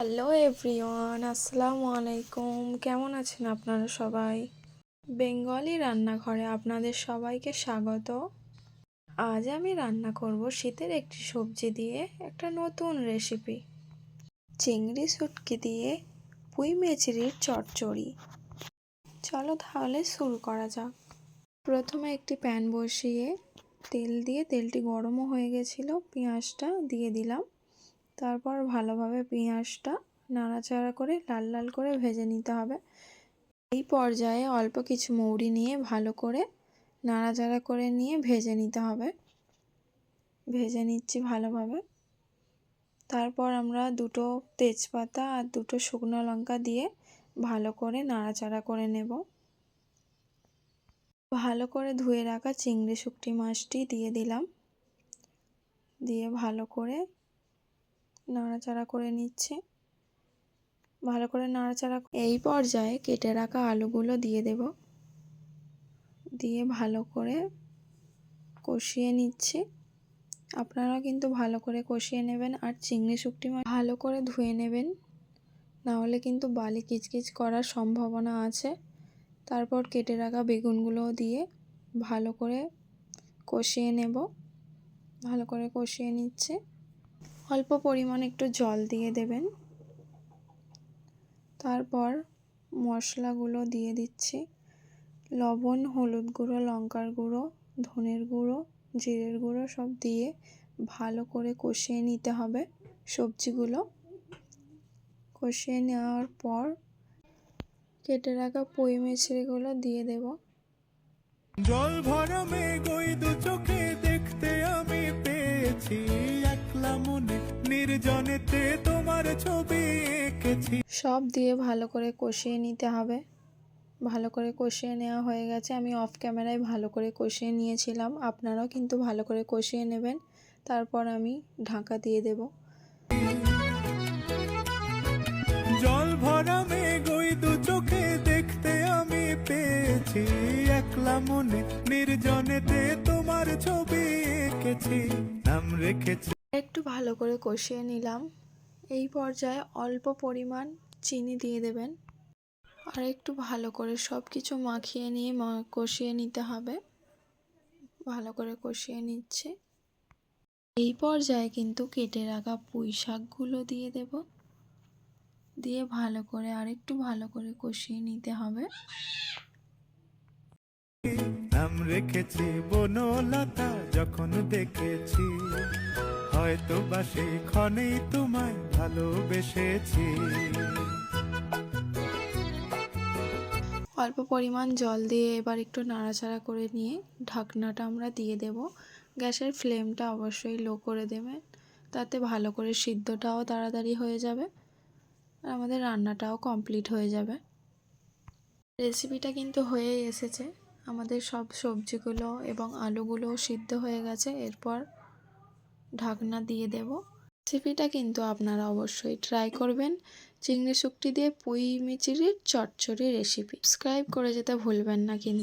Hello everyone, আসসালামু আলাইকুম। কেমন আছেন আপনারা সবাই? বেঙ্গলি রান্নাঘরে আপনাদের সবাইকে স্বাগত। আজ আমি রান্না করব শীতের একটি সবজি দিয়ে একটা নতুন রেসিপি, চিংড়ি শুটকি দিয়ে পুঁই মেচড়ির চচ্চড়ি। চলো তাহলে শুরু করা যাক। প্রথমে একটি প্যান বসিয়ে তেল দিয়ে তেলটি গরমও হয়ে গেছিল, পেঁয়াজটা দিয়ে দিলাম। তারপর ভালোভাবে পেঁয়াজটা নাড়াচাড়া করে লাল লাল করে ভেজে নিতে হবে। এই পর্যায়ে অল্প কিছু মৌরি নিয়ে ভালো করে নাড়াচাড়া করে নিয়ে ভেজে নিতে হবে। ভেজে নিচ্ছি ভালোভাবে। তারপর আমরা দুটো তেজপাতা আর দুটো শুকনো লঙ্কা দিয়ে ভালো করে নাড়াচাড়া করে নেব। ভালো করে ধুয়ে রাখা চিংড়ি শুঁটকি মাছটি দিয়ে দিলাম, দিয়ে ভালো করে নাড়াচাড়া করে নিচ্ছি। ভালো করে নাড়াচাড়া এই পর্যায়ে কেটে রাখা আলুগুলো দিয়ে দেব, দিয়ে ভালো করে কষিয়ে নিচ্ছি। আপনারাও কিন্তু ভালো করে কষিয়ে নেবেন। আর চিংড়ি শুঁটকি মাছ ভালো করে ধুয়ে নেবেন, না হলে কিন্তু বালি কিচকিচ করার সম্ভাবনা আছে। তারপর কেটে রাখা বেগুনগুলো দিয়ে ভালো করে কষিয়ে নেব। ভালো করে কষিয়ে নিচ্ছে। অল্প পরিমাণে একটু জল দিয়ে দেবেন। তারপর মশলাগুলো দিয়ে দিচ্ছি, লবণ, হলুদ গুঁড়ো, লঙ্কার গুঁড়ো, ধনের গুঁড়ো, জিরের গুঁড়ো সব দিয়ে ভালো করে কষিয়ে নিতে হবে। সবজিগুলো কষিয়ে নেওয়ার পর কেটে রাখা পুঁই মেচড়িগুলো দিয়ে দেব। জল ভরা মেঘ ওই দু চোখে দেখতে আমি পেয়েছি, একলা মনে নির্জনেতে তোমার ছবি এঁকেছি। সব দিয়ে ভালো করে কষিয়ে নিতে হবে। ভালো করে কষিয়ে নেওয়া হয়ে গেছে। আমি অফ ক্যামেরায় ভালো করে কষিয়ে নিয়েছিলাম, আপনারাও কিন্তু ভালো করে কষিয়ে নেবেন। তারপর আমি ঢাকা দিয়ে দেব। জল ভরা মেঘ ওই দু চোখে দেখতে আমি পেয়েছি, একলা মনে নির্জনেতে তোমার ছবি এঁকেছি, নাম রেখেছি। একটু ভালো করে কষিয়ে নিলাম। এই পর্যায়ে অল্প পরিমাণ চিনি দিয়ে দেবেন। আর একটু ভালো করে সব কিছু মাখিয়ে নিয়ে কষিয়ে নিতে হবে। ভালো করে কষিয়ে নিচ্ছে। এই পর্যায়ে কিন্তু কেটে রাখা পুঁই শাকগুলো দিয়ে দেব, দিয়ে ভালো করে আরেকটু ভালো করে কষিয়ে নিতে হবে। নাম রেখেছি বনলতা, যখন দেখেছি হয়তো বা সেই ক্ষণেই তোমায় ভালোবেসেছি। অল্প পরিমাণ জল দিয়ে এবার একটু নাড়াচাড়া করে নিয়ে ঢাকনাটা আমরা দিয়ে দেব। গ্যাসের ফ্লেমটা অবশ্যই লো করে দেবেন, তাতে ভালো করে সিদ্ধটাও তাড়াতাড়ি হয়ে যাবে আর আমাদের রান্নাটাও কমপ্লিট হয়ে যাবে। রেসিপিটা কিন্তু হয়েই এসেছে। আমাদের সব সবজিগুলো এবং আলুগুলোও সিদ্ধ হয়ে গেছে। এরপর ঢাকনা দিয়ে দেব। রেসিপিটা কিন্তু আপনারা অবশ্যই ট্রাই করবেন। চিংড়ি শুঁটকি দিয়ে পুঁই মিচিরির চচ্চড়ি রেসিপি। সাবস্ক্রাইব করে যেতে ভুলবেন না কিন্তু।